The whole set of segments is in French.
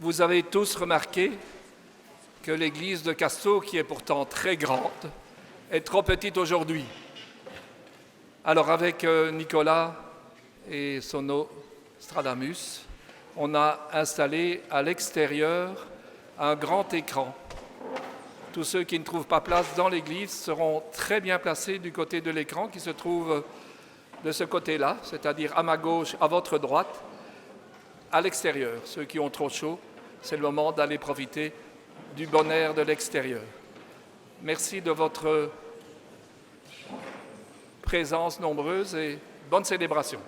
Vous avez tous remarqué que l'église de Casto, qui est pourtant très grande, est trop petite aujourd'hui. Alors avec Nicolas et Sono Stradamus, on a installé à l'extérieur un grand écran. Tous ceux qui ne trouvent pas place dans l'église seront très bien placés du côté de l'écran qui se trouve de ce côté-là, c'est-à-dire à ma gauche, à votre droite, à l'extérieur. Ceux qui ont trop chaud, c'est le moment d'aller profiter du bon air de l'extérieur. Merci de votre présence nombreuse et bonne célébration.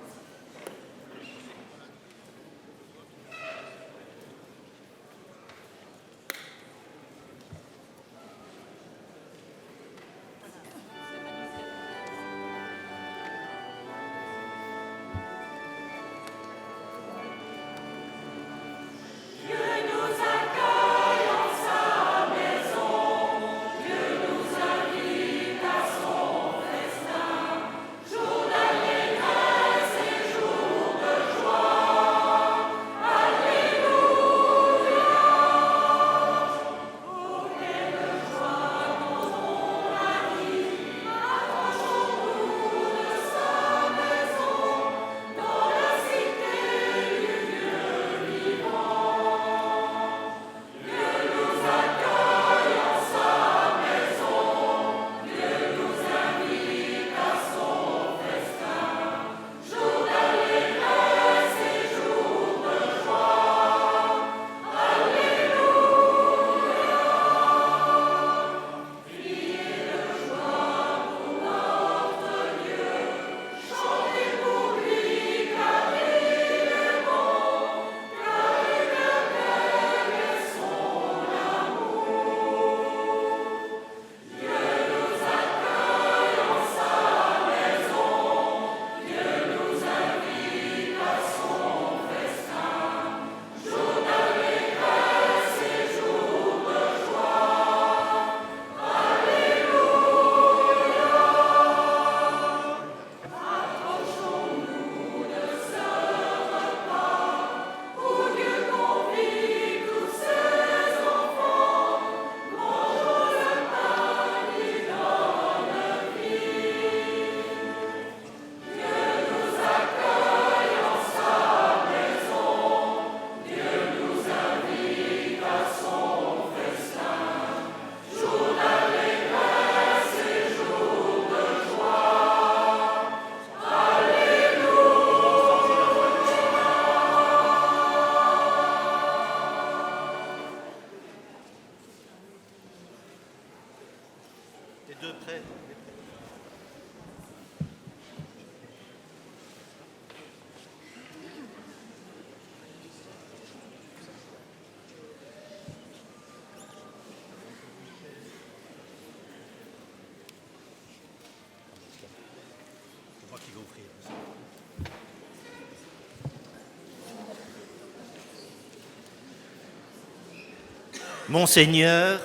Monseigneur,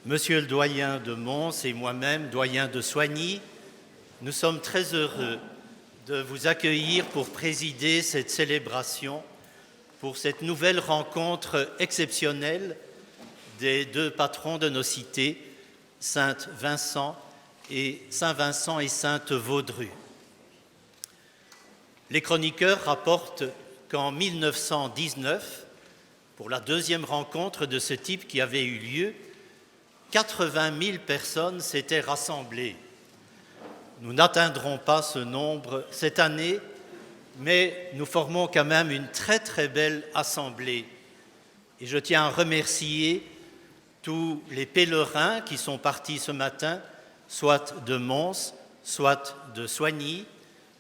Monsieur le doyen de Mons et moi-même, doyen de Soigny, nous sommes très heureux de vous accueillir pour présider cette célébration, pour cette nouvelle rencontre exceptionnelle des deux patrons de nos cités, Saint-Vincent et Sainte Vaudrue. Les chroniqueurs rapportent qu'en 1919, pour la deuxième rencontre de ce type qui avait eu lieu, 80 000 personnes s'étaient rassemblées. Nous n'atteindrons pas ce nombre cette année, mais nous formons quand même une très très belle assemblée. Et je tiens à remercier tous les pèlerins qui sont partis ce matin, soit de Mons, soit de Soigny,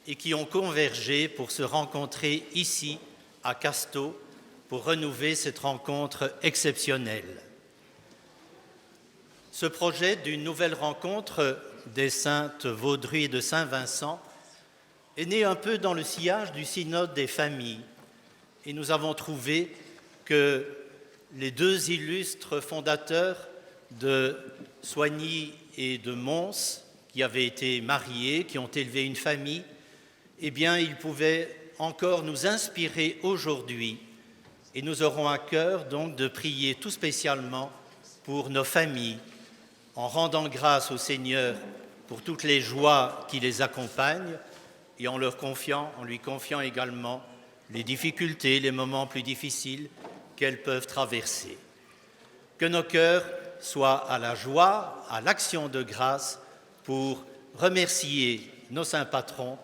et qui ont convergé pour se rencontrer ici, à Casto, pour renouveler cette rencontre exceptionnelle. Ce projet d'une nouvelle rencontre des Saintes Vaudrue et de Saint-Vincent est né un peu dans le sillage du synode des familles. Et nous avons trouvé que les deux illustres fondateurs de Soigny et de Mons, qui avaient été mariés, qui ont élevé une famille, eh bien, ils pouvaient encore nous inspirer aujourd'hui et nous aurons à cœur donc de prier tout spécialement pour nos familles en rendant grâce au Seigneur pour toutes les joies qui les accompagnent et en lui confiant également les difficultés, les moments plus difficiles qu'elles peuvent traverser. Que nos cœurs soient à la joie, à l'action de grâce pour remercier nos saints patrons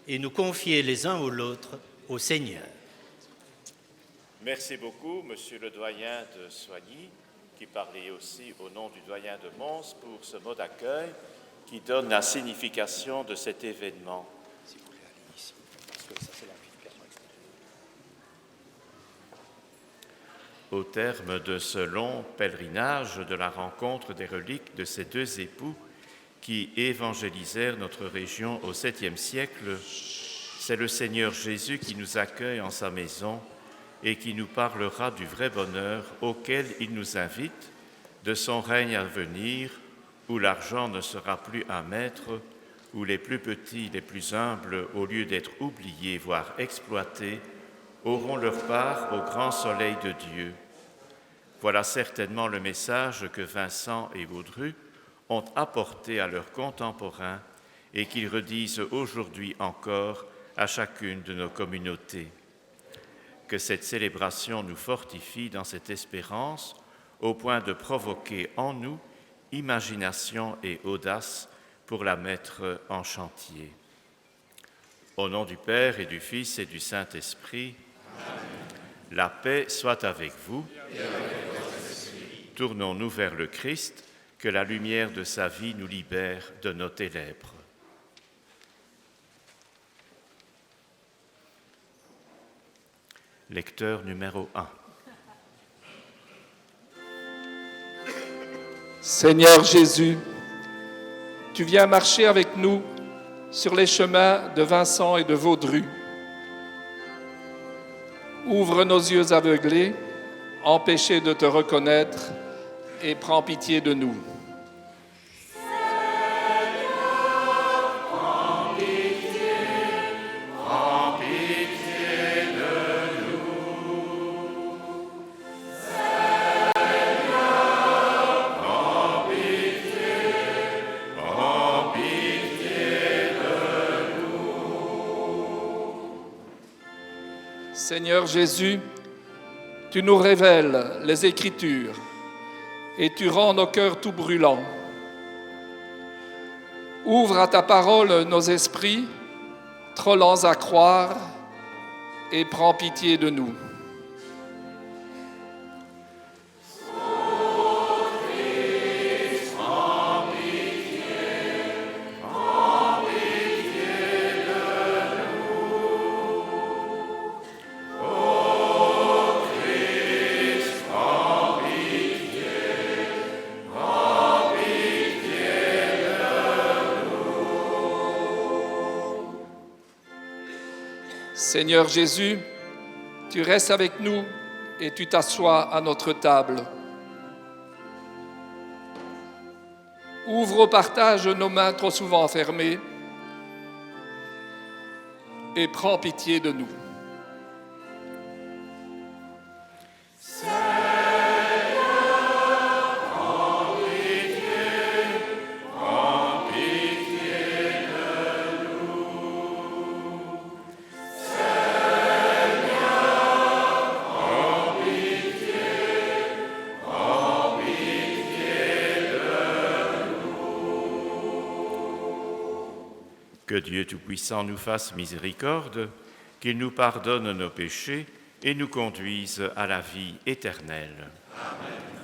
et nous confier les uns ou l'autre au Seigneur. Merci beaucoup, Monsieur le doyen de Soigny, qui parlait aussi au nom du doyen de Mons pour ce mot d'accueil qui donne la signification de cet événement. Au terme de ce long pèlerinage de la rencontre des reliques de ces deux époux qui évangélisèrent notre région au 7e siècle, c'est le Seigneur Jésus qui nous accueille en sa maison et qui nous parlera du vrai bonheur auquel il nous invite, de son règne à venir, où l'argent ne sera plus un maître, où les plus petits, les plus humbles, au lieu d'être oubliés, voire exploités, auront leur part au grand soleil de Dieu. Voilà certainement le message que Vincent et Baudru ont apporté à leurs contemporains et qu'ils redisent aujourd'hui encore à chacune de nos communautés. Que cette célébration nous fortifie dans cette espérance au point de provoquer en nous imagination et audace pour la mettre en chantier. Au nom du Père et du Fils et du Saint-Esprit, amen. La paix soit avec vous. Tournons-nous vers le Christ, que la lumière de sa vie nous libère de nos ténèbres. Lecteur numéro 1. Seigneur Jésus, tu viens marcher avec nous sur les chemins de Vincent et de Vaudru. Ouvre nos yeux aveuglés, empêchés de te reconnaître, et prends pitié de nous. Seigneur Jésus, tu nous révèles les Écritures et tu rends nos cœurs tout brûlants. Ouvre à ta parole nos esprits, trop lents à croire, et prends pitié de nous. Seigneur Jésus, tu restes avec nous et tu t'assois à notre table. Ouvre au partage nos mains trop souvent fermées et prends pitié de nous. Que Dieu Tout-Puissant nous fasse miséricorde, qu'il nous pardonne nos péchés et nous conduise à la vie éternelle. Amen.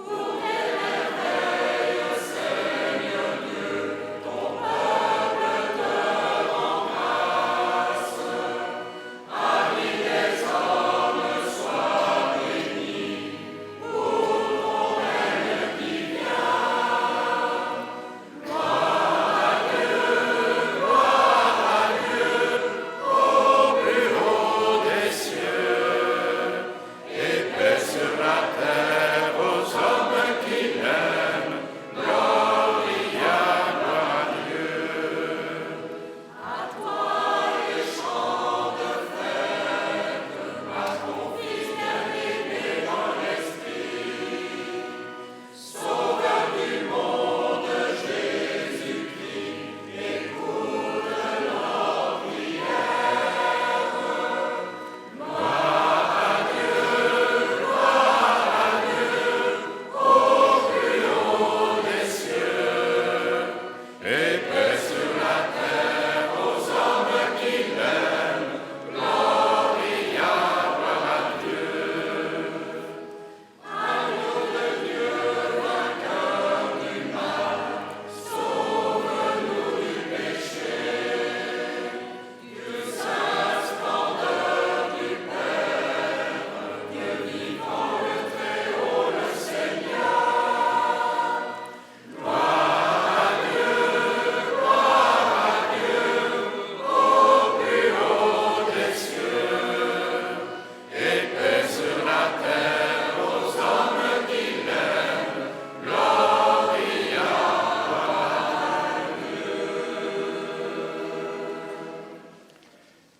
Gloria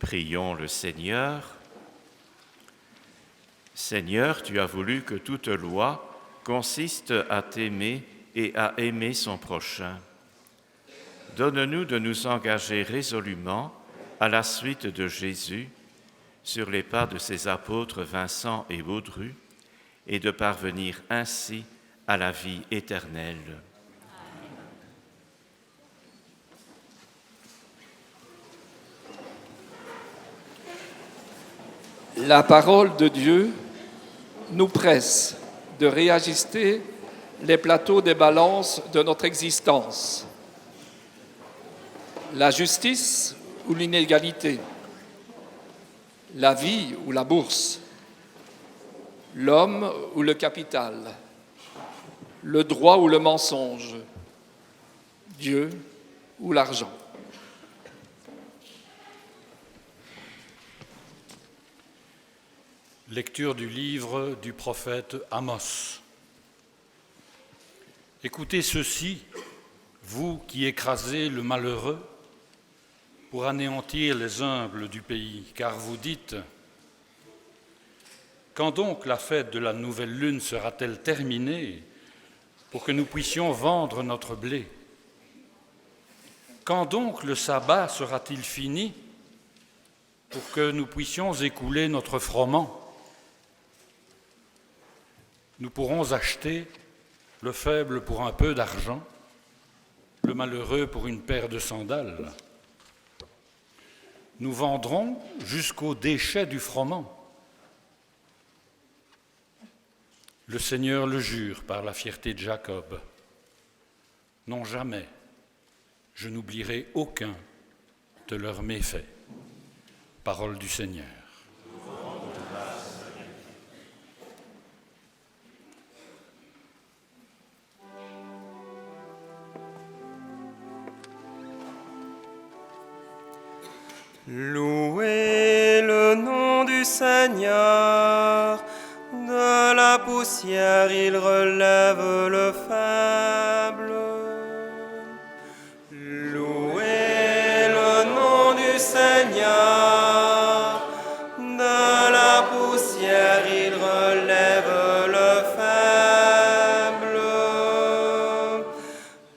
Prions le Seigneur. Seigneur, tu as voulu que toute loi consiste à t'aimer et à aimer son prochain. Donne-nous de nous engager résolument à la suite de Jésus sur les pas de ses apôtres Vincent et Baudru et de parvenir ainsi à la vie éternelle. La parole de Dieu nous presse de réajuster les plateaux des balances de notre existence. La justice ou l'inégalité, la vie ou la bourse, l'homme ou le capital, le droit ou le mensonge, Dieu ou l'argent. Lecture du livre du prophète Amos. Écoutez ceci, vous qui écrasez le malheureux pour anéantir les humbles du pays, car vous dites « Quand donc la fête de la nouvelle lune sera-t-elle terminée pour que nous puissions vendre notre blé? Quand donc le sabbat sera-t-il fini pour que nous puissions écouler notre froment? Nous pourrons acheter le faible pour un peu d'argent, le malheureux pour une paire de sandales. Nous vendrons jusqu'aux déchets du froment. Le Seigneur le jure par la fierté de Jacob. Non, jamais, je n'oublierai aucun de leurs méfaits. Parole du Seigneur. Louez le nom du Seigneur, de la poussière il relève le faible. Louez le nom du Seigneur, de la poussière il relève le faible.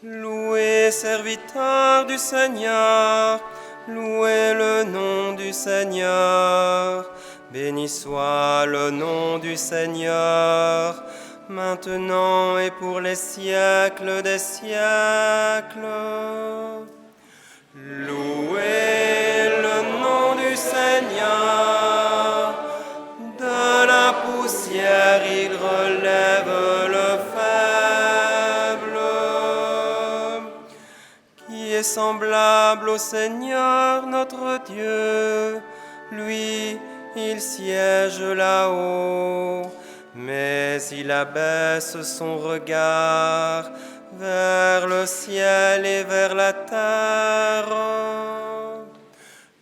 Louez, serviteurs du Seigneur, louez le nom du Seigneur, béni soit le nom du Seigneur, maintenant et pour les siècles des siècles. Louez le nom du Seigneur, de la poussière il relève le faible. Qui est semblable au Seigneur notre Dieu, lui, il siège là-haut, mais il abaisse son regard vers le ciel et vers la terre.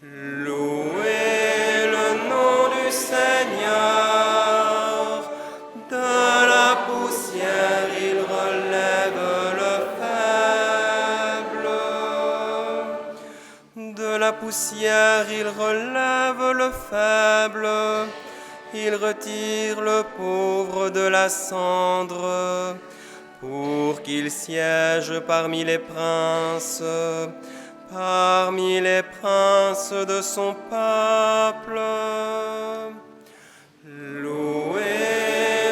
Louez le nom du Seigneur, de la poussière il relève le faible. De la poussière il relève le faible, il retire le pauvre de la cendre, pour qu'il siège parmi les princes de son peuple. Louez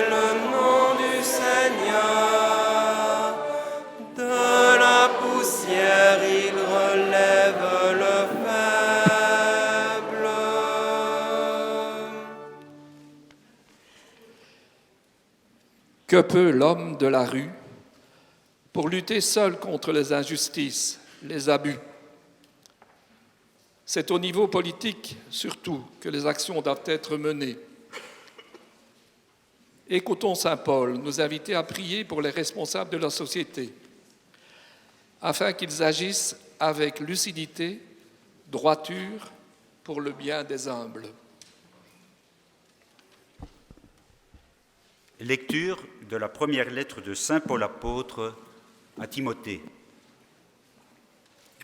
le nom du Seigneur, de la poussière il relève le faible. Que peut l'homme de la rue pour lutter seul contre les injustices, les abus? C'est au niveau politique, surtout, que les actions doivent être menées. Écoutons saint Paul nous inviter à prier pour les responsables de la société, afin qu'ils agissent avec lucidité, droiture, pour le bien des humbles. Lecture de la première lettre de saint Paul apôtre à Timothée.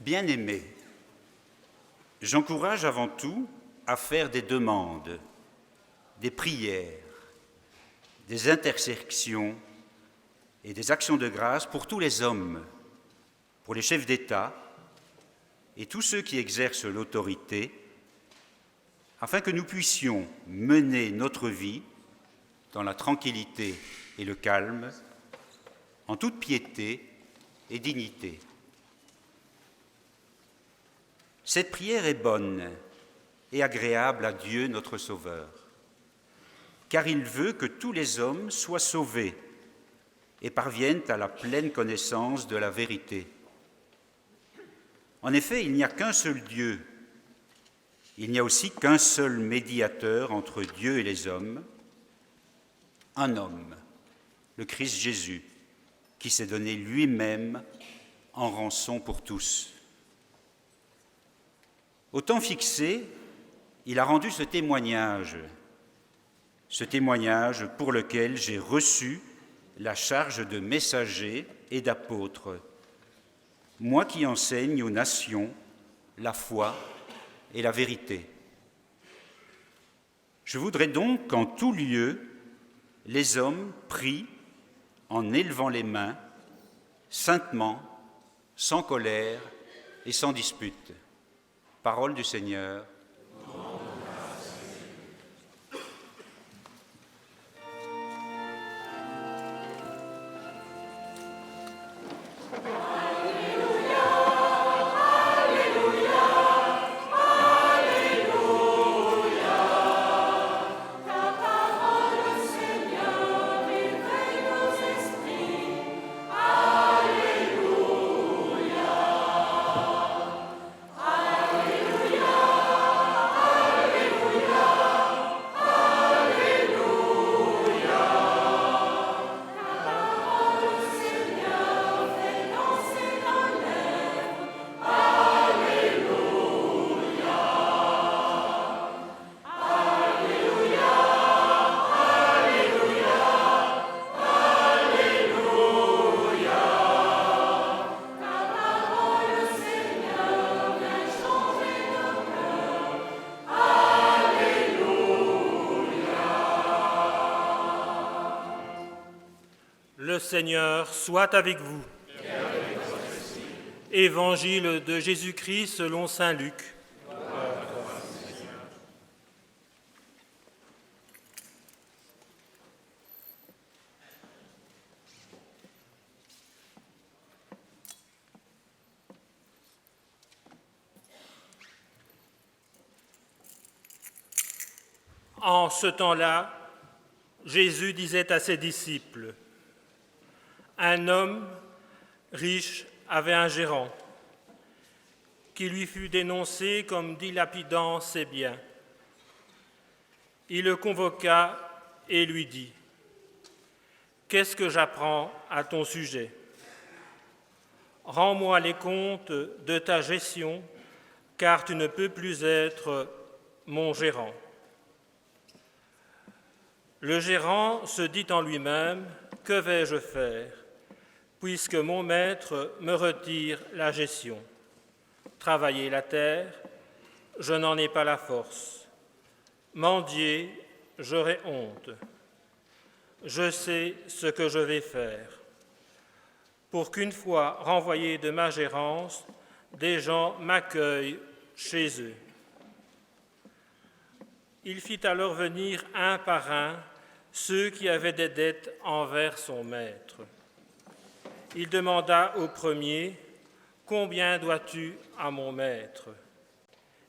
Bien-aimés, j'encourage avant tout à faire des demandes, des prières, des intercessions et des actions de grâce pour tous les hommes, pour les chefs d'État et tous ceux qui exercent l'autorité, afin que nous puissions mener notre vie dans la tranquillité et le calme, en toute piété et dignité. Cette prière est bonne et agréable à Dieu notre Sauveur, car il veut que tous les hommes soient sauvés et parviennent à la pleine connaissance de la vérité. En effet, il n'y a qu'un seul Dieu, il n'y a aussi qu'un seul médiateur entre Dieu et les hommes, un homme, le Christ Jésus, qui s'est donné lui-même en rançon pour tous. Au temps fixé, il a rendu ce témoignage pour lequel j'ai reçu la charge de messager et d'apôtre, moi qui enseigne aux nations la foi et la vérité. Je voudrais donc qu'en tout lieu, les hommes prient en élevant les mains, saintement, sans colère et sans dispute. Parole du Seigneur. Le Seigneur soit avec vous. Évangile de Jésus-Christ selon saint Luc. En ce temps-là, Jésus disait à ses disciples: un homme riche avait un gérant qui lui fut dénoncé comme dilapidant ses biens. Il le convoqua et lui dit: qu'est-ce que j'apprends à ton sujet? Rends-moi les comptes de ta gestion, car tu ne peux plus être mon gérant. Le gérant se dit en lui-même: que vais-je faire, puisque mon maître me retire la gestion? Travailler la terre, je n'en ai pas la force. Mendier, j'aurai honte. Je sais ce que je vais faire, pour qu'une fois renvoyé de ma gérance, des gens m'accueillent chez eux. Il fit alors venir un par un ceux qui avaient des dettes envers son maître. Il demanda au premier: combien dois-tu à mon maître?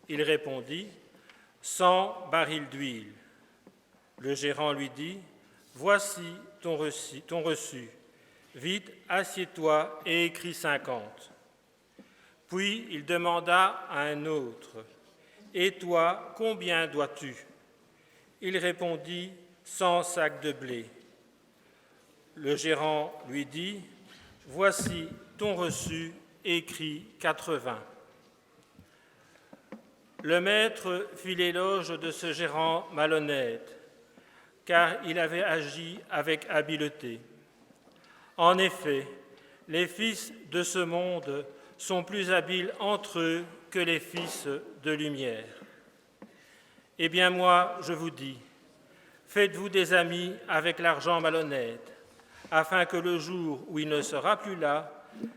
Il répondit: 100 barils d'huile. Le gérant lui dit: voici ton reçu. Vite, assieds-toi et écris 50. Puis il demanda à un autre: et toi, combien dois-tu? Il répondit: 100 sacs de blé. Le gérant lui dit: voici ton reçu, écrit 80. Le maître fit l'éloge de ce gérant malhonnête, car il avait agi avec habileté. En effet, les fils de ce monde sont plus habiles entre eux que les fils de lumière. Eh bien moi, je vous dis, faites-vous des amis avec l'argent malhonnête, afin que le jour où il ne sera plus là,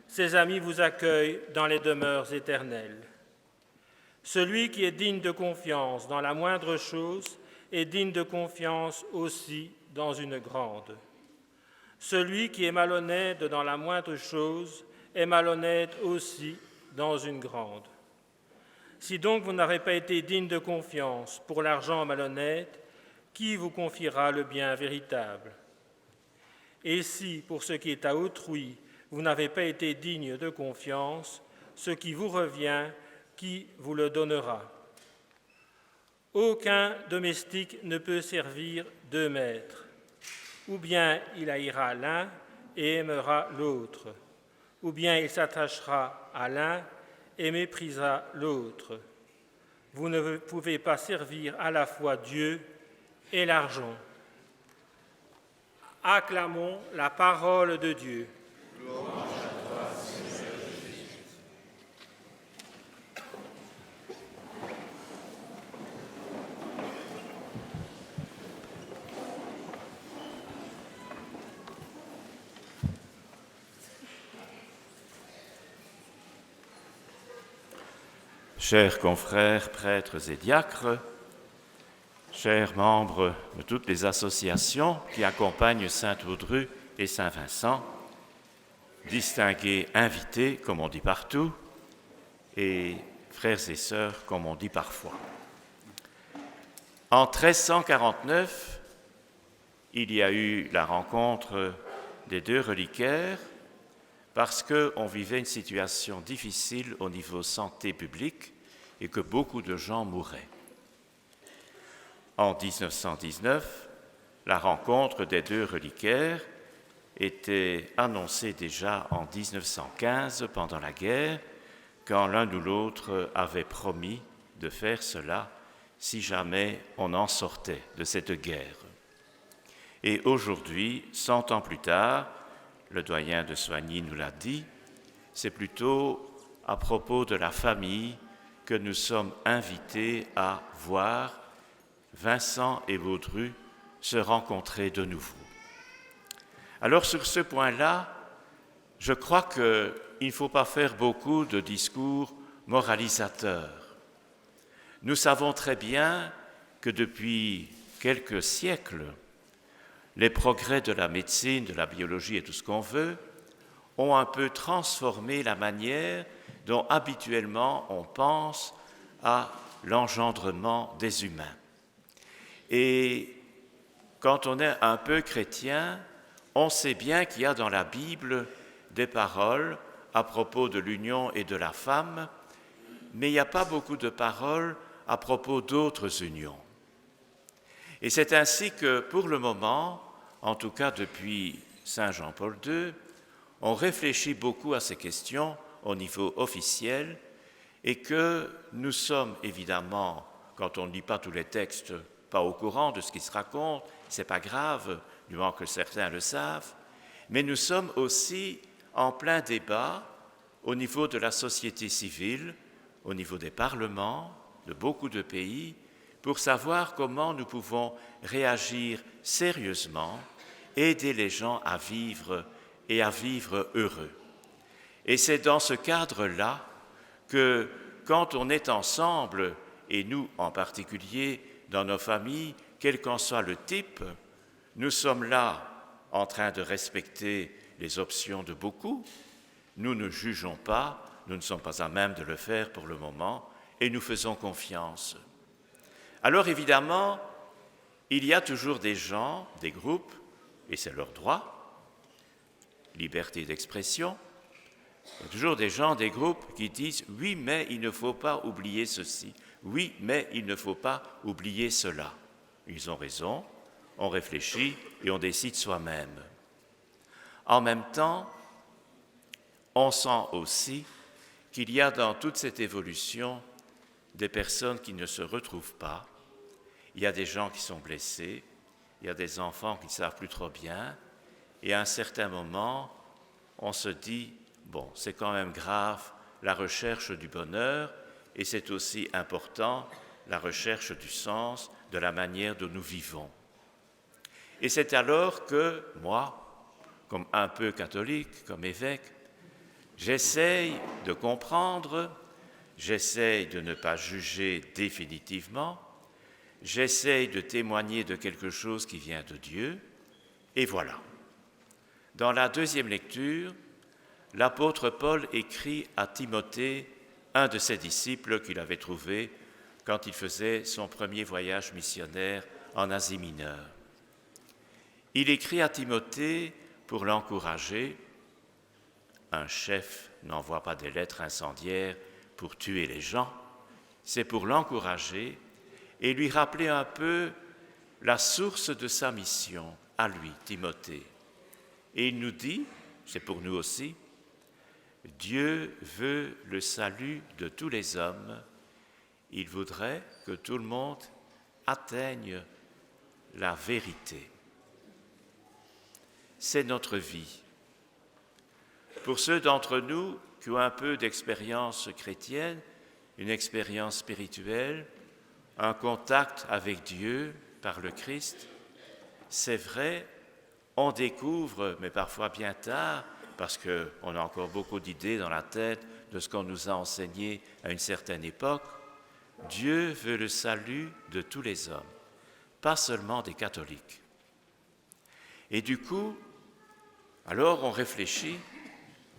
ces amis vous accueillent dans les demeures éternelles. Celui qui est digne de confiance dans la moindre chose est digne de confiance aussi dans une grande. Celui qui est malhonnête dans la moindre chose est malhonnête aussi dans une grande. Si donc vous n'avez pas été digne de confiance pour l'argent malhonnête, qui vous confiera le bien véritable? Et si, pour ce qui est à autrui, vous n'avez pas été digne de confiance, ce qui vous revient, qui vous le donnera? Aucun domestique ne peut servir 2 maîtres. Ou bien il haïra l'un et aimera l'autre, ou bien il s'attachera à l'un et méprisera l'autre. Vous ne pouvez pas servir à la fois Dieu et l'argent. Acclamons la parole de Dieu. Chers confrères, prêtres et diacres, chers membres de toutes les associations qui accompagnent Saint-Audru et Saint-Vincent, distingués invités, comme on dit partout, et frères et sœurs, comme on dit parfois. En 1349, il y a eu la rencontre des 2 reliquaires parce qu'on vivait une situation difficile au niveau santé publique et que beaucoup de gens mouraient. En 1919, la rencontre des 2 reliquaires était annoncée déjà en 1915 pendant la guerre, quand l'un ou l'autre avait promis de faire cela si jamais on en sortait de cette guerre. Et aujourd'hui, 100 ans plus tard, le doyen de Soigny nous l'a dit, c'est plutôt à propos de la famille que nous sommes invités à voir Vincent et Baudru se rencontrer de nouveau. Alors sur ce point-là, je crois qu'il ne faut pas faire beaucoup de discours moralisateurs. Nous savons très bien que depuis quelques siècles, les progrès de la médecine, de la biologie et tout ce qu'on veut ont un peu transformé la manière dont habituellement on pense à l'engendrement des humains. Et quand on est un peu chrétien, on sait bien qu'il y a dans la Bible des paroles à propos de l'union et de la femme, mais il n'y a pas beaucoup de paroles à propos d'autres unions. Et c'est ainsi que, pour le moment, en tout cas depuis Saint Jean-Paul II, on réfléchit beaucoup à ces questions au niveau officiel et que nous sommes évidemment, quand on ne lit pas tous les textes, pas au courant de ce qui se raconte, c'est pas grave, du moment que certains le savent, mais nous sommes aussi en plein débat au niveau de la société civile, au niveau des parlements de beaucoup de pays, pour savoir comment nous pouvons réagir sérieusement, aider les gens à vivre et à vivre heureux. Et c'est dans ce cadre-là que, quand on est ensemble, et nous en particulier dans nos familles, quel qu'en soit le type, nous sommes là en train de respecter les options de beaucoup. Nous ne jugeons pas, nous ne sommes pas à même de le faire pour le moment, et nous faisons confiance. Alors évidemment, il y a toujours des gens, des groupes, et c'est leur droit, liberté d'expression, il y a toujours des gens, des groupes qui disent « oui, mais il ne faut pas oublier ceci »,« oui, mais il ne faut pas oublier cela ». Ils ont raison, on réfléchit et on décide soi-même. En même temps, on sent aussi qu'il y a dans toute cette évolution des personnes qui ne se retrouvent pas. Il y a des gens qui sont blessés, il y a des enfants qui ne savent plus trop bien, et à un certain moment, on se dit, bon, c'est quand même grave, la recherche du bonheur, et c'est aussi important la recherche du sens de la manière dont nous vivons. Et c'est alors que moi, comme un peu catholique, comme évêque, j'essaye de comprendre, j'essaye de ne pas juger définitivement, j'essaye de témoigner de quelque chose qui vient de Dieu, et voilà. Dans la deuxième lecture, l'apôtre Paul écrit à Timothée, un de ses disciples qu'il avait trouvé quand il faisait son premier voyage missionnaire en Asie mineure. Il écrit à Timothée pour l'encourager. Un chef n'envoie pas des lettres incendiaires pour tuer les gens, c'est pour l'encourager et lui rappeler un peu la source de sa mission à lui, Timothée. Et il nous dit, c'est pour nous aussi, Dieu veut le salut de tous les hommes. Il voudrait que tout le monde atteigne la vérité. C'est notre vie. Pour ceux d'entre nous qui ont un peu d'expérience chrétienne, une expérience spirituelle, un contact avec Dieu par le Christ, c'est vrai, on découvre, mais parfois bien tard, parce qu'on a encore beaucoup d'idées dans la tête de ce qu'on nous a enseigné à une certaine époque, Dieu veut le salut de tous les hommes, pas seulement des catholiques. Et du coup, alors on réfléchit,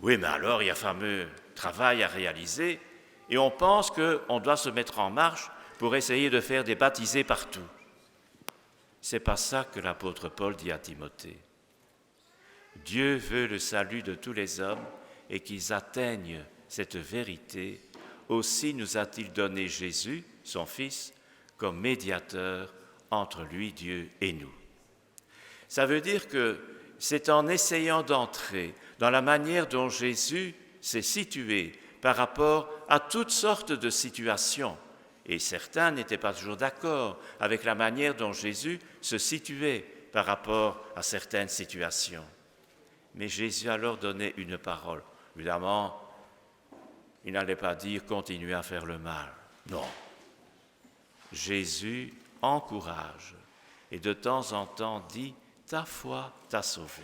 oui, mais alors il y a un fameux travail à réaliser, et on pense qu'on doit se mettre en marche pour essayer de faire des baptisés partout. C'est pas ça que l'apôtre Paul dit à Timothée. Dieu veut le salut de tous les hommes et qu'ils atteignent cette vérité. Aussi nous a-t-il donné Jésus, son Fils, comme médiateur entre lui, Dieu, et nous. Ça veut dire que c'est en essayant d'entrer dans la manière dont Jésus s'est situé par rapport à toutes sortes de situations, et certains n'étaient pas toujours d'accord avec la manière dont Jésus se situait par rapport à certaines situations. Mais Jésus a leur donné une parole. Évidemment, il n'allait pas dire « continuez à faire le mal ». Non. Jésus encourage et de temps en temps dit « ta foi t'a sauvé ».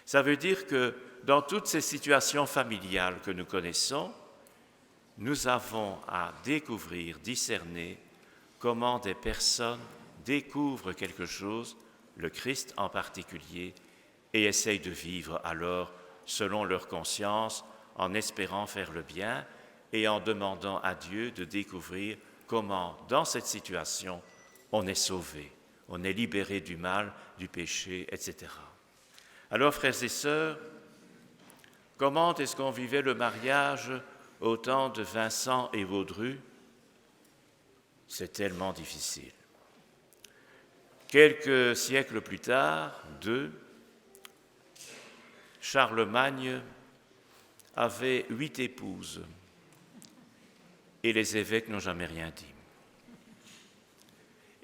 Ça veut dire que dans toutes ces situations familiales que nous connaissons, nous avons à découvrir, discerner comment des personnes découvrent quelque chose, le Christ en particulier, et essayent de vivre alors selon leur conscience, en espérant faire le bien et en demandant à Dieu de découvrir comment, dans cette situation, on est sauvé, on est libéré du mal, du péché, etc. Alors, frères et sœurs, comment est-ce qu'on vivait le mariage au temps de Vincent et Vaudru? C'est tellement difficile. Quelques siècles plus tard, Charlemagne avait 8 épouses et les évêques n'ont jamais rien dit.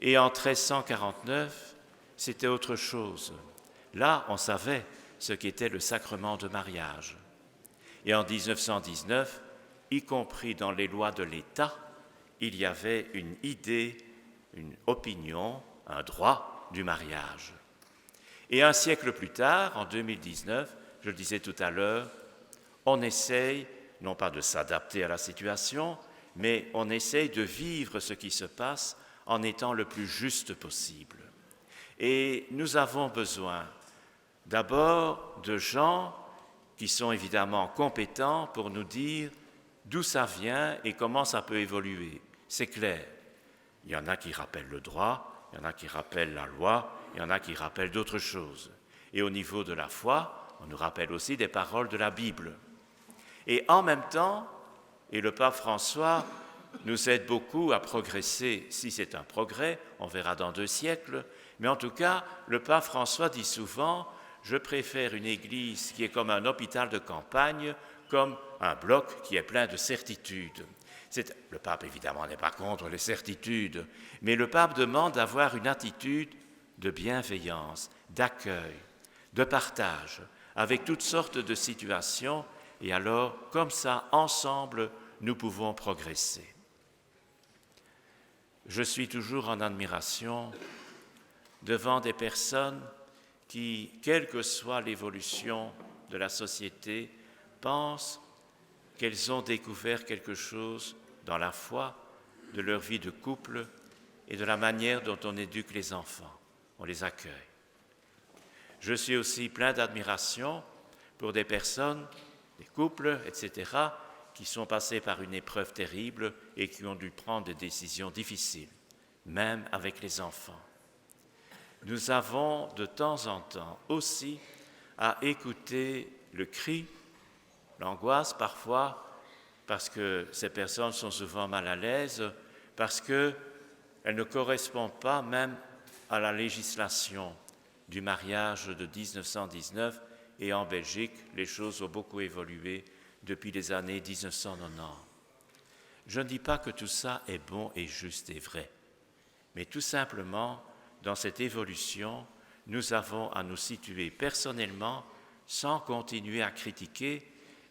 Et en 1349, c'était autre chose. Là, on savait ce qu'était le sacrement de mariage. Et en 1919, y compris dans les lois de l'État, il y avait une idée, une opinion, un droit du mariage. Et un siècle plus tard, en 2019, je le disais tout à l'heure, on essaye, non pas de s'adapter à la situation, mais on essaye de vivre ce qui se passe en étant le plus juste possible. Et nous avons besoin d'abord de gens qui sont évidemment compétents pour nous dire d'où ça vient et comment ça peut évoluer. C'est clair. Il y en a qui rappellent le droit, il y en a qui rappellent la loi, il y en a qui rappellent d'autres choses. Et au niveau de la foi, on nous rappelle aussi des paroles de la Bible. Et en même temps, et le pape François nous aide beaucoup à progresser, si c'est un progrès, on verra dans 2 siècles, mais en tout cas, le pape François dit souvent « Je préfère une église qui est comme un hôpital de campagne, comme un bloc qui est plein de certitudes. » Le pape, évidemment, n'est pas contre les certitudes, mais le pape demande d'avoir une attitude de bienveillance, d'accueil, de partage, avec toutes sortes de situations, et alors, comme ça, ensemble, nous pouvons progresser. je suis toujours en admiration devant des personnes qui, quelle que soit l'évolution de la société, pensent qu'elles ont découvert quelque chose dans la foi, de leur vie de couple et de la manière dont on éduque les enfants, on les accueille. Je suis aussi plein d'admiration pour des personnes, des couples, etc., qui sont passés par une épreuve terrible et qui ont dû prendre des décisions difficiles, même avec les enfants. Nous avons de temps en temps aussi à écouter le cri, l'angoisse parfois, parce que ces personnes sont souvent mal à l'aise, parce qu'elles ne correspondent pas même à la législation du mariage de 1919, et en Belgique, les choses ont beaucoup évolué depuis les années 1990. Je ne dis pas que tout ça est bon et juste et vrai, mais tout simplement, dans cette évolution, nous avons à nous situer personnellement sans continuer à critiquer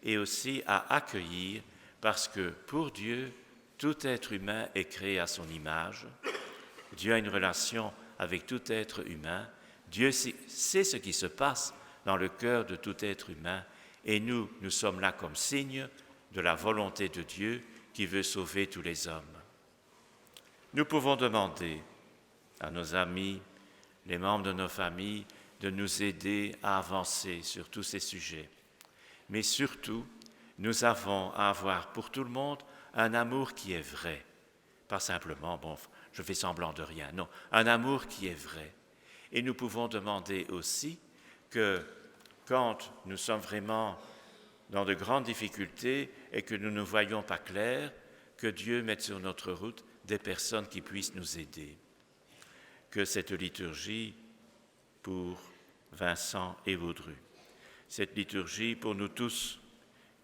et aussi à accueillir, parce que pour Dieu, tout être humain est créé à son image. Dieu a une relation avec tout être humain. Dieu sait ce qui se passe dans le cœur de tout être humain, et nous sommes là comme signe de la volonté de Dieu qui veut sauver tous les hommes. Nous pouvons demander à nos amis, les membres de nos familles, de nous aider à avancer sur tous ces sujets. Mais surtout, nous avons à avoir pour tout le monde un amour qui est vrai. Pas simplement, bon, je fais semblant de rien, non, un amour qui est vrai. Et nous pouvons demander aussi que quand nous sommes vraiment dans de grandes difficultés et que nous ne voyons pas clair, que Dieu mette sur notre route des personnes qui puissent nous aider. Que cette liturgie pour Vincent et Vaudru, cette liturgie pour nous tous,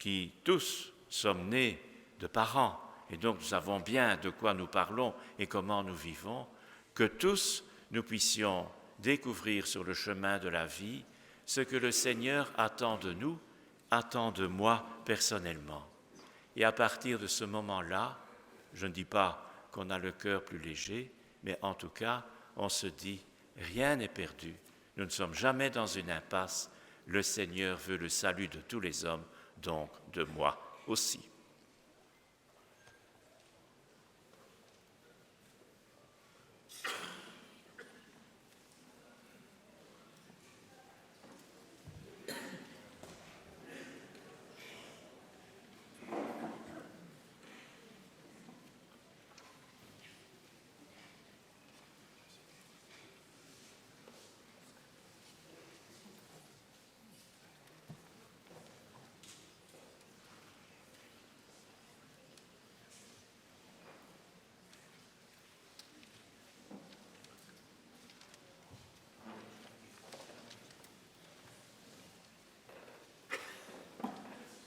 qui tous sommes nés de parents, et donc nous savons bien de quoi nous parlons et comment nous vivons, que tous nous puissions découvrir sur le chemin de la vie ce que le Seigneur attend de nous, attend de moi personnellement. Et à partir de ce moment-là, je ne dis pas qu'on a le cœur plus léger, mais en tout cas, on se dit, rien n'est perdu, nous ne sommes jamais dans une impasse, le Seigneur veut le salut de tous les hommes, donc de moi aussi.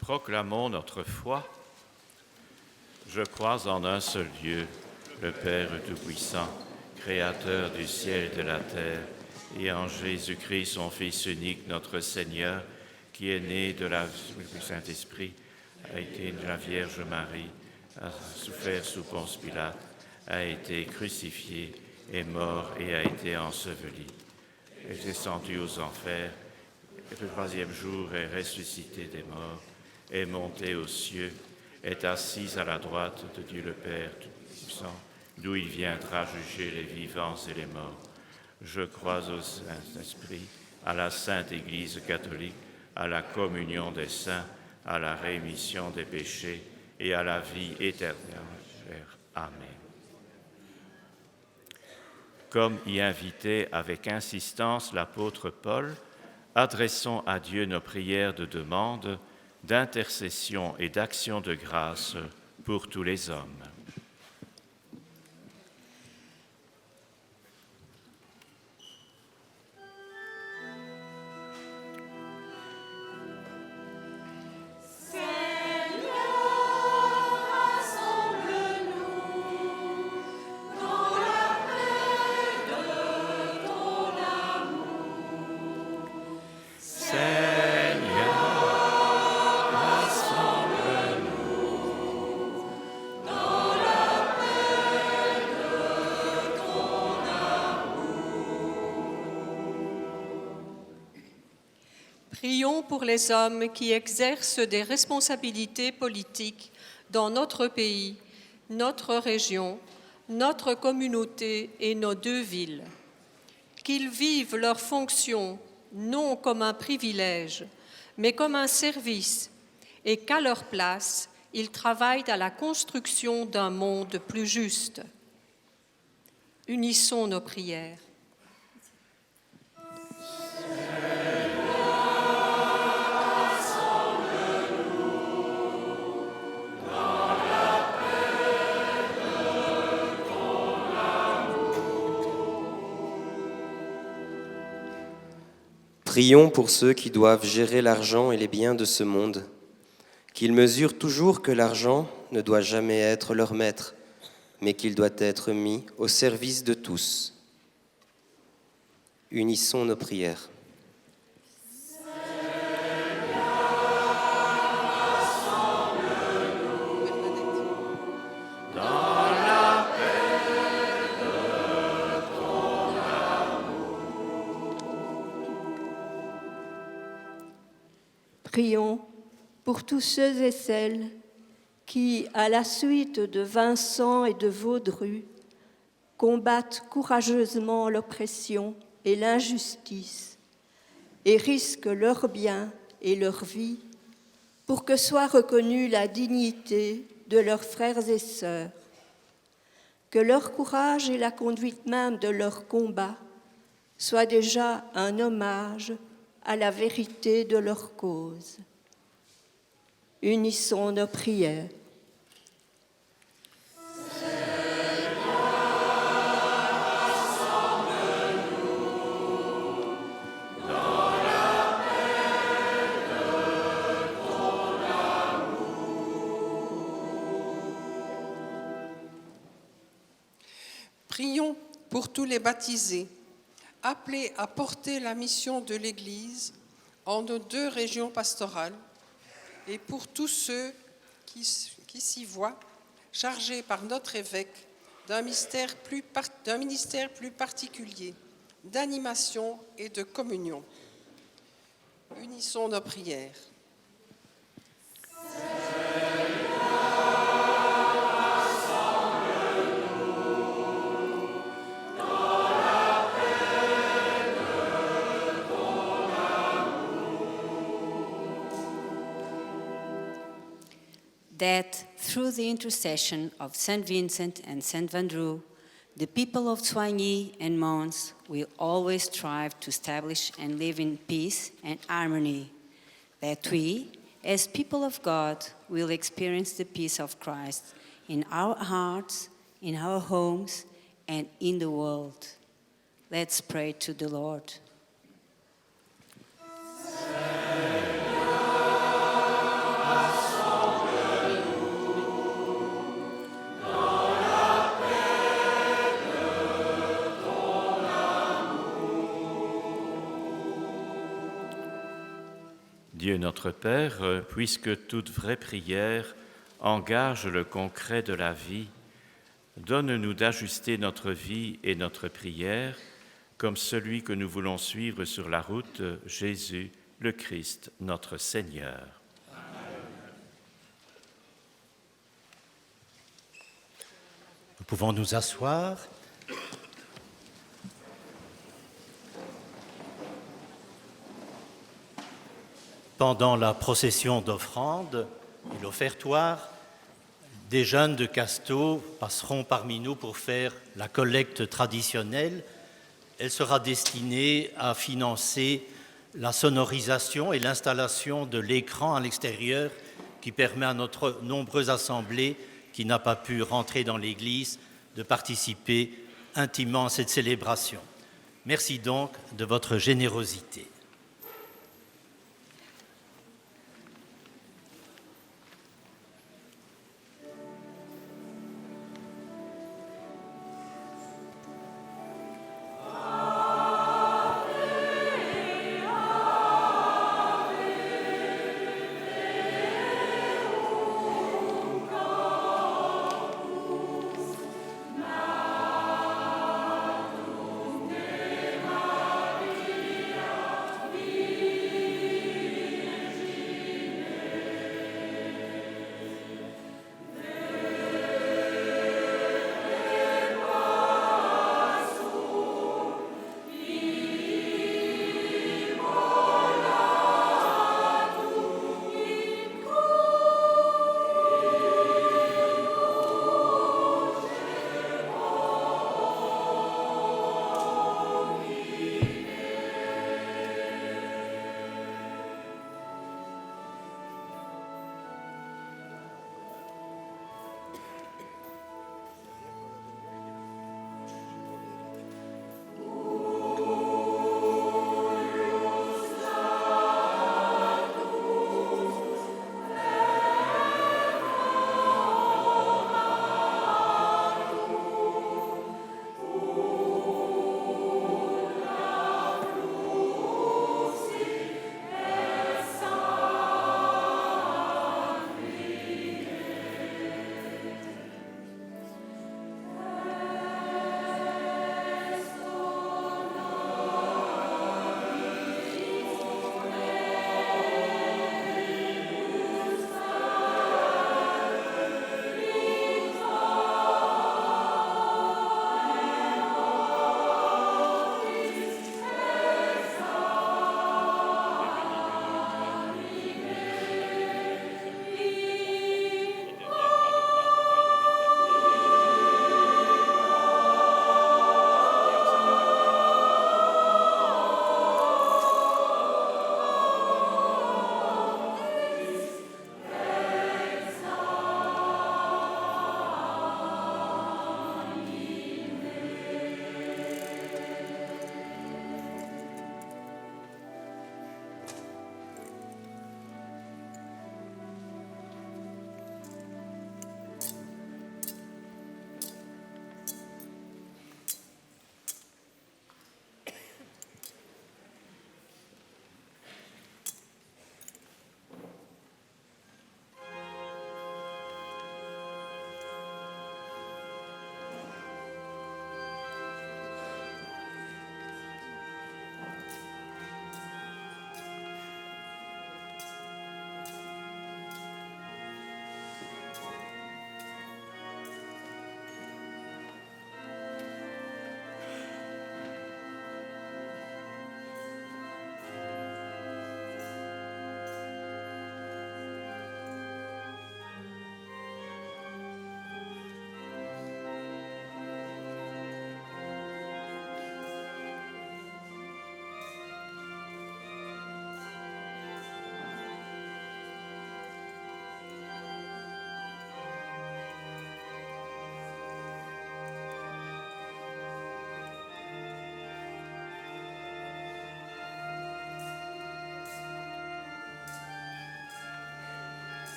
Proclamons notre foi. Je crois en un seul Dieu, le Père Tout-Puissant, Créateur du ciel et de la terre, et en Jésus-Christ, son Fils unique, notre Seigneur, qui est né du Saint-Esprit, a été de la Vierge Marie, a souffert sous Ponce Pilate, a été crucifié, est mort et a été enseveli, est descendu aux enfers, et le troisième jour est ressuscité des morts, est monté aux cieux, est assis à la droite de Dieu le Père Tout-Puissant, d'où il viendra juger les vivants et les morts. Je crois au Saint-Esprit, à la Sainte Église catholique, à la communion des saints, à la rémission des péchés et à la vie éternelle. Amen. Comme y invitait avec insistance l'apôtre Paul, adressons à Dieu nos prières de demande, d'intercession et d'action de grâce pour tous les hommes. Seigneur, rassemble-nous dans Prions pour les hommes qui exercent des responsabilités politiques dans notre pays, notre région, notre communauté et nos 2 villes. Qu'ils vivent leurs fonctions non comme un privilège, mais comme un service, et qu'à leur place, ils travaillent à la construction d'un monde plus juste. Unissons nos prières. Prions pour ceux qui doivent gérer l'argent et les biens de ce monde, qu'ils mesurent toujours que l'argent ne doit jamais être leur maître, mais qu'il doit être mis au service de tous. Unissons nos prières. Prions pour tous ceux et celles qui, à la suite de Vincent et de Vaudru, combattent courageusement l'oppression et l'injustice et risquent leurs biens et leur vie pour que soit reconnue la dignité de leurs frères et sœurs, que leur courage et la conduite même de leur combat soient déjà un hommage à la vérité de leur cause. Unissons nos prières. Prions pour tous les baptisés, appelés à porter la mission de l'Église en nos 2 régions pastorales, et pour tous ceux qui s'y voient chargés par notre évêque d'un ministère plus particulier, d'animation et de communion. Unissons nos prières. That through the intercession of Saint Vincent and Saint Vandrou, the people of Soigny and Mons will always strive to establish and live in peace and harmony. That we, as people of God, will experience the peace of Christ in our hearts, in our homes, and in the world. Let's pray to the Lord. Dieu notre Père, puisque toute vraie prière engage le concret de la vie, donne-nous d'ajuster notre vie et notre prière comme celui que nous voulons suivre sur la route, Jésus, le Christ, notre Seigneur. Nous pouvons nous asseoir. Pendant la procession d'offrandes et l'offertoire, des jeunes de Casteau passeront parmi nous pour faire la collecte traditionnelle. Elle sera destinée à financer la sonorisation et l'installation de l'écran à l'extérieur qui permet à notre nombreuse assemblée qui n'a pas pu rentrer dans l'église de participer intimement à cette célébration. Merci donc de votre générosité.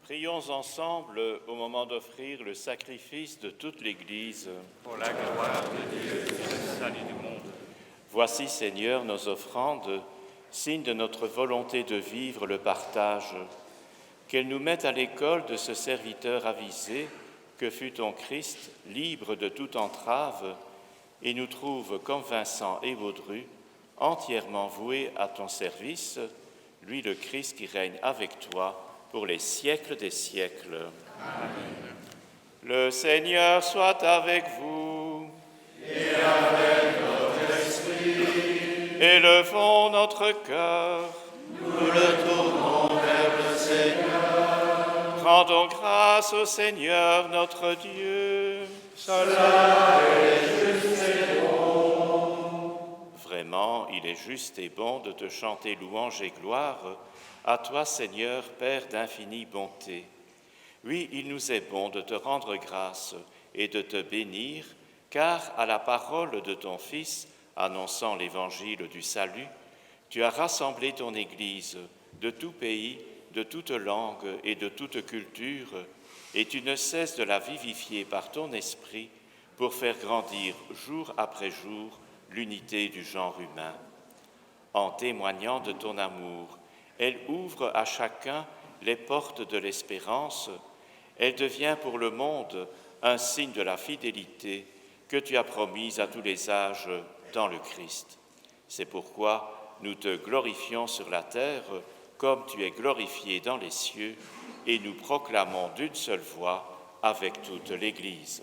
Prions ensemble au moment d'offrir le sacrifice de toute l'Église. Pour la gloire de Dieu et le salut du monde. Voici, Seigneur, nos offrandes, signe de notre volonté de vivre le partage. Qu'elles nous mettent à l'école de ce serviteur avisé que fut ton Christ, libre de toute entrave, et nous trouve, comme Vincent et Baudru, entièrement voués à ton service, lui le Christ qui règne avec toi pour les siècles des siècles. Amen. Le Seigneur soit avec vous. Et avec notre esprit. Élevons notre cœur. Nous le tournons vers le Seigneur. Rendons grâce au Seigneur notre Dieu. Cela est juste et bon. Vraiment, il est juste et bon de te chanter louange et gloire. À toi, Seigneur, Père d'infinie bonté. Oui, il nous est bon de te rendre grâce et de te bénir, car à la parole de ton Fils, annonçant l'évangile du salut, tu as rassemblé ton Église de tout pays, de toute langue et de toute culture, et tu ne cesses de la vivifier par ton esprit pour faire grandir jour après jour l'unité du genre humain. En témoignant de ton amour, elle ouvre à chacun les portes de l'espérance. Elle devient pour le monde un signe de la fidélité que tu as promise à tous les âges dans le Christ. C'est pourquoi nous te glorifions sur la terre comme tu es glorifié dans les cieux, et nous proclamons d'une seule voix avec toute l'Église.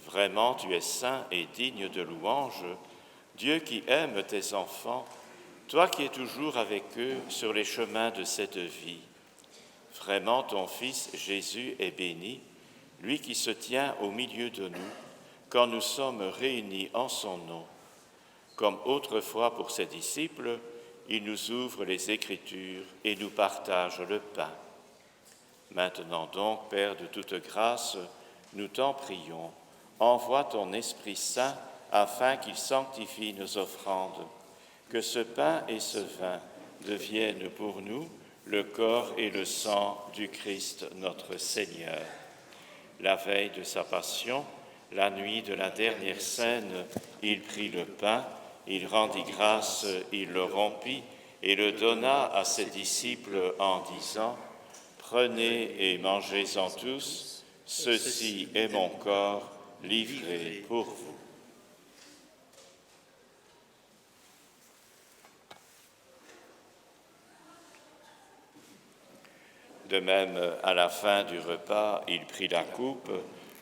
Vraiment, tu es saint et digne de louange, Dieu qui aime tes enfants, toi qui es toujours avec eux sur les chemins de cette vie. Vraiment, ton Fils Jésus est béni, lui qui se tient au milieu de nous, quand nous sommes réunis en son nom. Comme autrefois pour ses disciples, il nous ouvre les Écritures et nous partage le pain. Maintenant donc, Père de toute grâce, nous t'en prions, envoie ton Esprit Saint afin qu'il sanctifie nos offrandes, que ce pain et ce vin deviennent pour nous le corps et le sang du Christ notre Seigneur. La veille de sa passion, la nuit de la dernière scène, il prit le pain, il rendit grâce, il le rompit et le donna à ses disciples en disant : « Prenez et mangez-en tous, ceci est mon corps livré pour vous. » De même, à la fin du repas, il prit la coupe.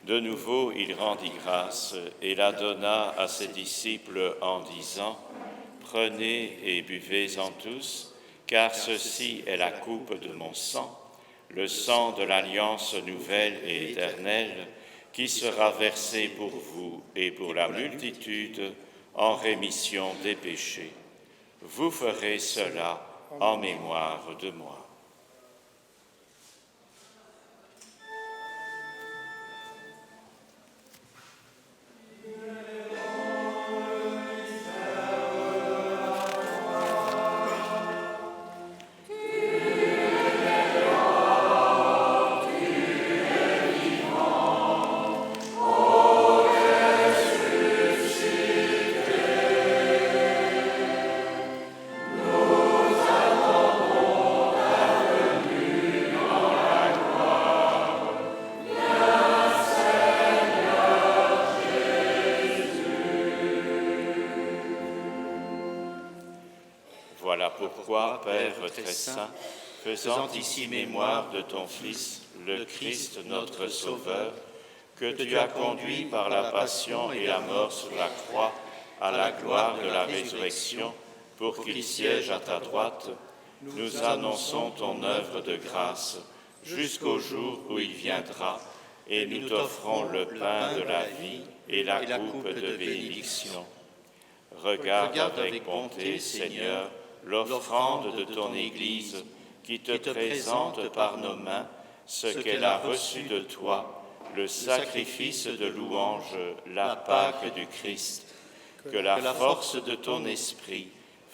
De nouveau, il rendit grâce et la donna à ses disciples en disant : « Prenez et buvez-en tous, car ceci est la coupe de mon sang, le sang de l'alliance nouvelle et éternelle, qui sera versé pour vous et pour la multitude en rémission des péchés. Vous ferez cela en mémoire de moi. » Nous attendons Voilà pourquoi, Père très saint, faisant ici mémoire de ton Fils, le Christ notre Sauveur, que tu as conduit par la passion et la mort sur la croix à la gloire de la résurrection, pour qu'il siège à ta droite, nous annonçons ton œuvre de grâce jusqu'au jour où il viendra, et nous t'offrons le pain de la vie et la coupe de bénédiction. Regarde avec bonté, Seigneur, l'offrande de ton Église qui te présente par nos mains ce qu'elle a reçu de toi, le sacrifice de louange, la Pâque du Christ. Que la force de ton esprit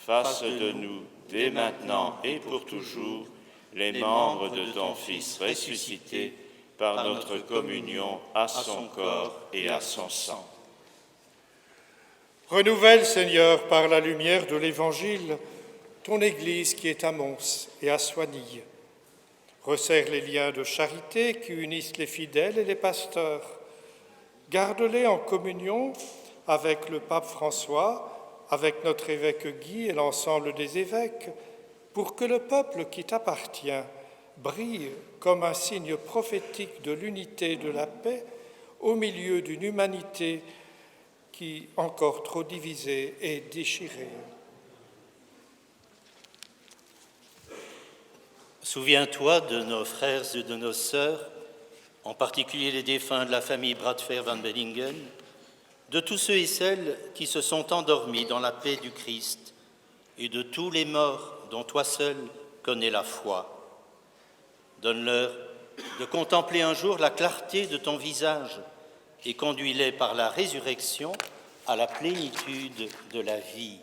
fasse de nous, dès maintenant et pour toujours, les membres de ton Fils ressuscité par notre communion à son corps et à son sang. Renouvelle, Seigneur, par la lumière de l'Évangile, ton Église qui est à Mons et à Soigny. Resserre les liens de charité qui unissent les fidèles et les pasteurs. Garde-les en communion avec le pape François, avec notre évêque Guy et l'ensemble des évêques, pour que le peuple qui t'appartient brille comme un signe prophétique de l'unité et de la paix au milieu d'une humanité qui, encore trop divisée et déchirée. Souviens-toi de nos frères et de nos sœurs, en particulier les défunts de la famille Bradfer van Bellingen, de tous ceux et celles qui se sont endormis dans la paix du Christ et de tous les morts dont toi seul connais la foi. Donne-leur de contempler un jour la clarté de ton visage et conduis-les par la résurrection à la plénitude de la vie.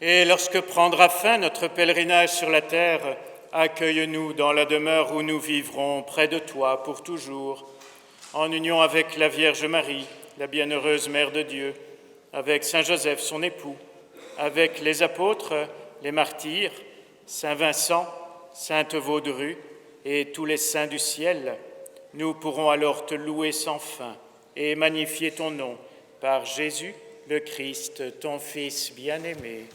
Et lorsque prendra fin notre pèlerinage sur la terre, accueille-nous dans la demeure où nous vivrons près de toi pour toujours, en union avec la Vierge Marie, la bienheureuse Mère de Dieu, avec Saint Joseph, son époux, avec les apôtres, les martyrs, Saint Vincent, Sainte Vaudrue et tous les saints du ciel. Nous pourrons alors te louer sans fin et magnifier ton nom par Jésus, le Christ, ton Fils bien-aimé.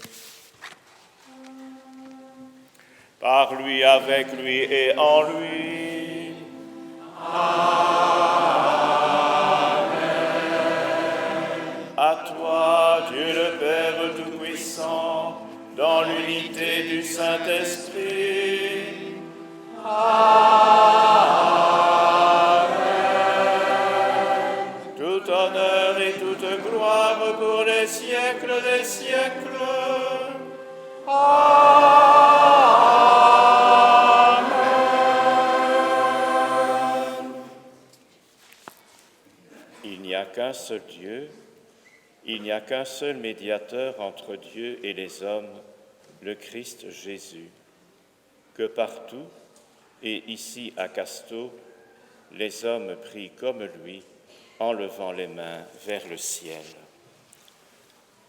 Par lui, avec lui et en lui. Amen. À toi, Dieu le Père Tout-Puissant, dans l'unité du Saint-Esprit. Amen. Tout honneur et toute gloire pour les siècles des siècles. Amen. Il n'y a qu'un seul Dieu, il n'y a qu'un seul médiateur entre Dieu et les hommes, le Christ Jésus, que partout, et ici à Casteau, les hommes prient comme lui, en levant les mains vers le ciel.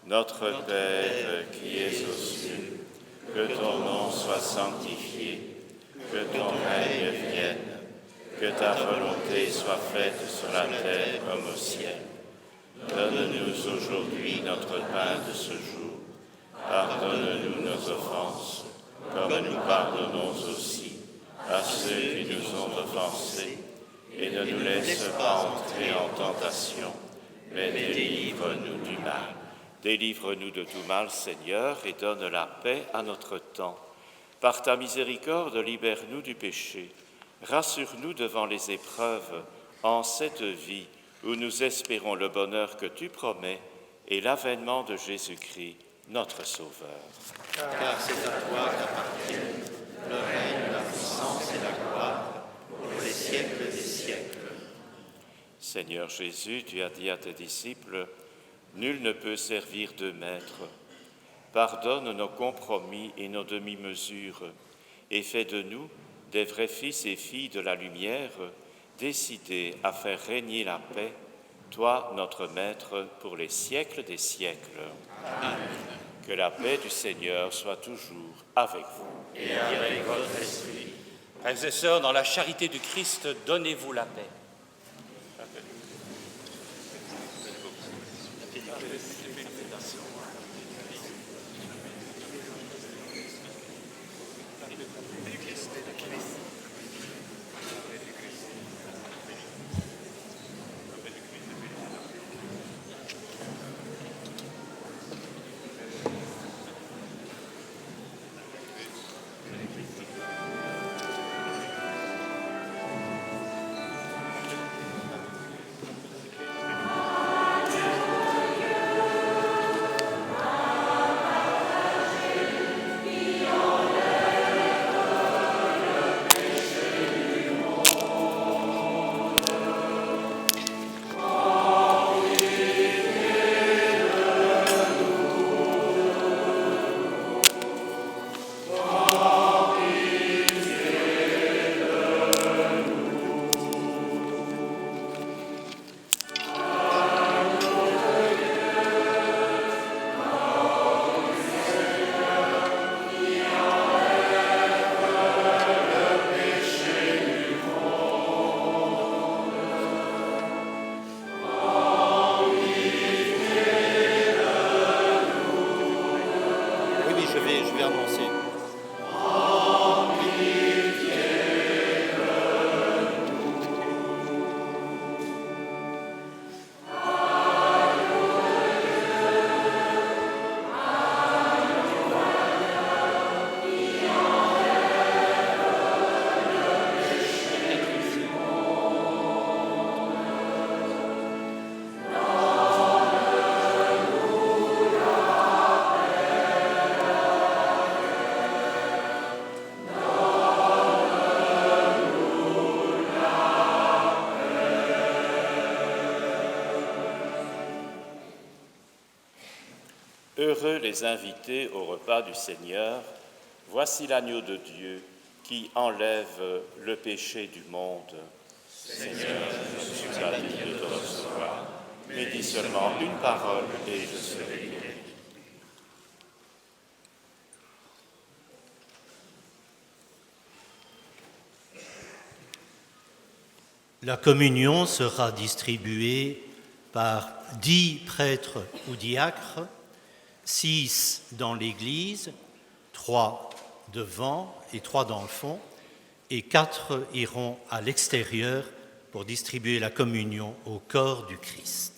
Notre Père qui es aux cieux, que ton nom soit sanctifié, que ton règne vienne, que ta volonté soit faite sur la terre comme au ciel. Donne-nous aujourd'hui notre pain de ce jour. Pardonne-nous nos offenses, comme nous pardonnons aussi à ceux qui nous ont offensés. Et ne nous laisse pas entrer en tentation, mais délivre-nous du mal. Délivre-nous de tout mal, Seigneur, et donne la paix à notre temps. Par ta miséricorde, libère-nous du péché. Rassure-nous devant les épreuves, en cette vie où nous espérons le bonheur que tu promets et l'avènement de Jésus-Christ, notre Sauveur. Car c'est à toi qu'appartiennent le règne, la puissance et la gloire pour les siècles des siècles. Seigneur Jésus, tu as dit à tes disciples, « Nul ne peut servir deux maîtres. Pardonne nos compromis et nos demi-mesures, et fais de nous des vrais fils et filles de la lumière, décidés à faire régner la paix, toi, notre Maître, pour les siècles des siècles. » Amen. Que la paix du Seigneur soit toujours avec vous. Et avec votre esprit. Frères et sœurs, dans la charité du Christ, donnez-vous la paix. Heureux les invités au repas du Seigneur. Voici l'agneau de Dieu qui enlève le péché du monde. Seigneur, je ne suis pas digne de te recevoir, mais dis seulement une parole et je serai guéri. La communion sera distribuée par 10 prêtres ou diacres, 6 dans l'église, 3 devant et 3 dans le fond, et 4 iront à l'extérieur pour distribuer la communion au corps du Christ.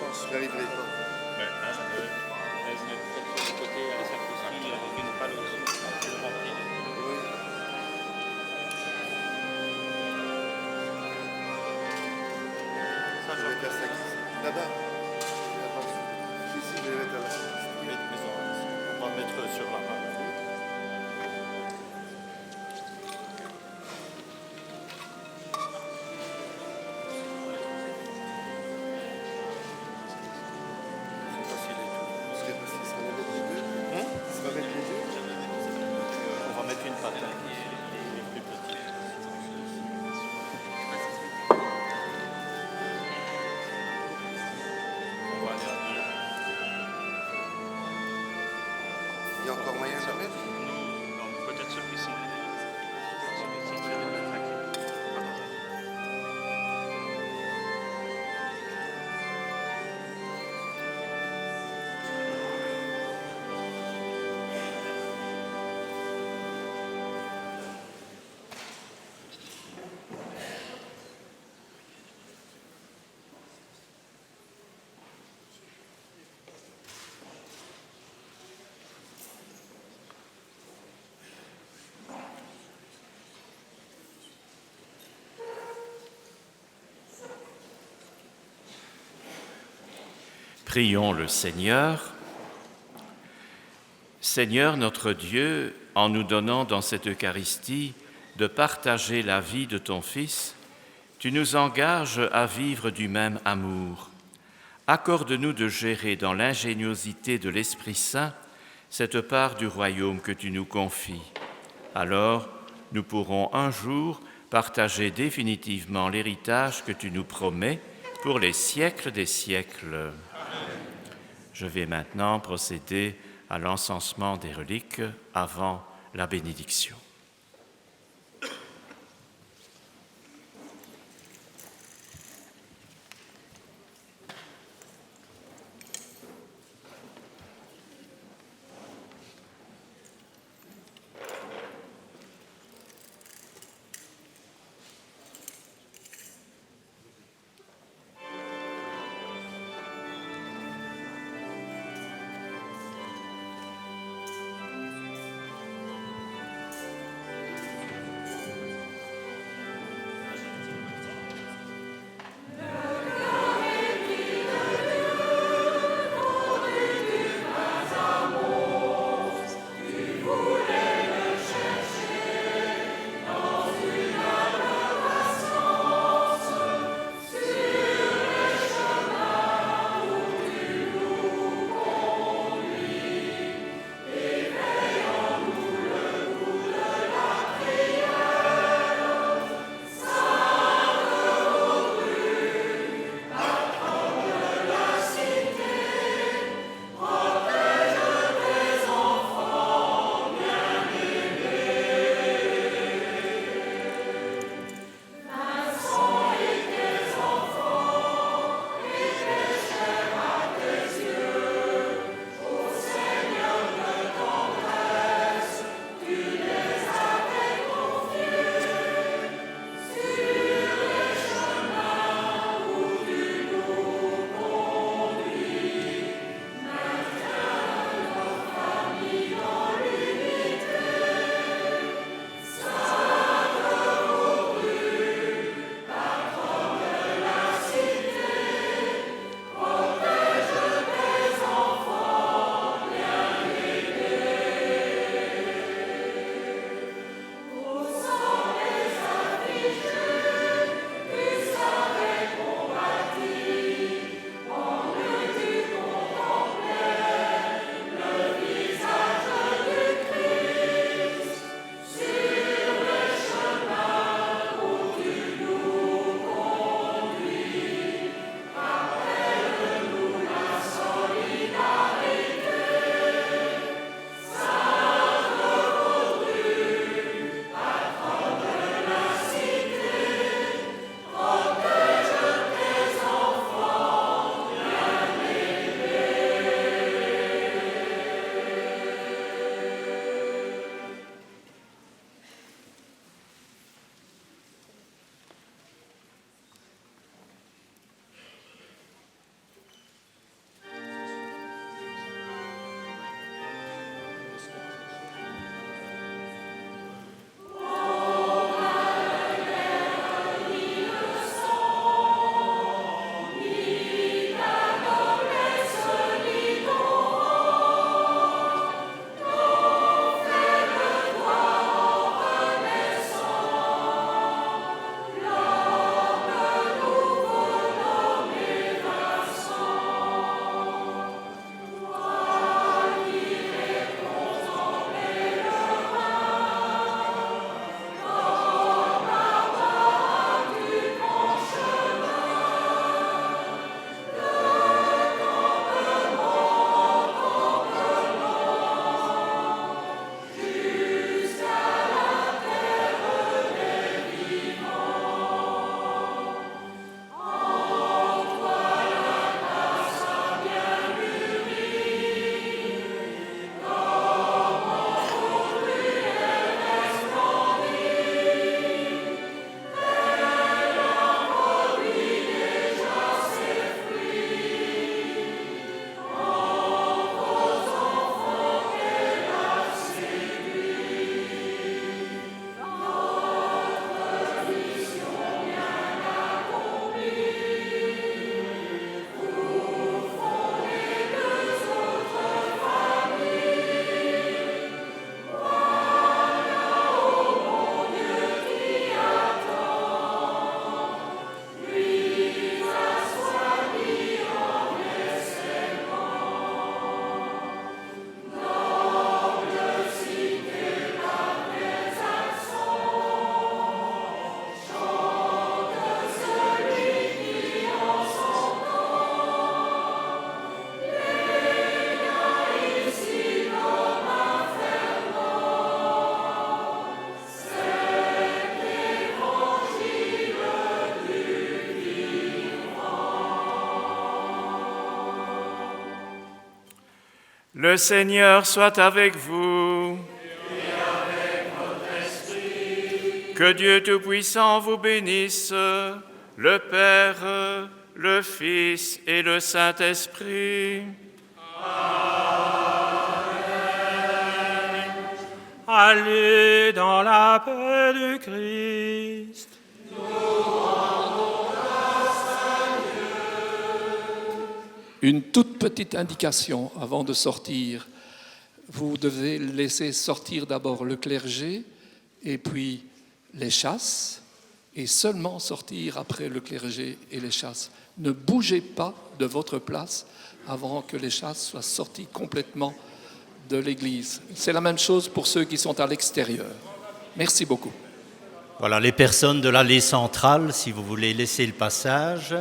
sens, vers Ivry-Étang. Là-bas. Ici, je vais mettre à la... On va mettre sur la main. Il y a encore moyen de la mettre? Non, peut-être celui-ci. Prions le Seigneur. Seigneur notre Dieu, en nous donnant dans cette Eucharistie de partager la vie de ton Fils, tu nous engages à vivre du même amour. Accorde-nous de gérer dans l'ingéniosité de l'Esprit Saint cette part du royaume que tu nous confies. Alors, nous pourrons un jour partager définitivement l'héritage que tu nous promets pour les siècles des siècles. Je vais maintenant procéder à l'encensement des reliques avant la bénédiction. Le Seigneur soit avec vous. Et avec votre esprit. Que Dieu Tout-Puissant vous bénisse, le Père, le Fils et le Saint-Esprit. Allez dans la paix du Christ. Une toute petite indication avant de sortir. Vous devez laisser sortir d'abord le clergé et puis les chasses, et seulement sortir après le clergé et les chasses. Ne bougez pas de votre place avant que les chasses soient sorties complètement de l'église. C'est la même chose pour ceux qui sont à l'extérieur. Merci beaucoup. Voilà, les personnes de l'allée centrale, si vous voulez laisser le passage.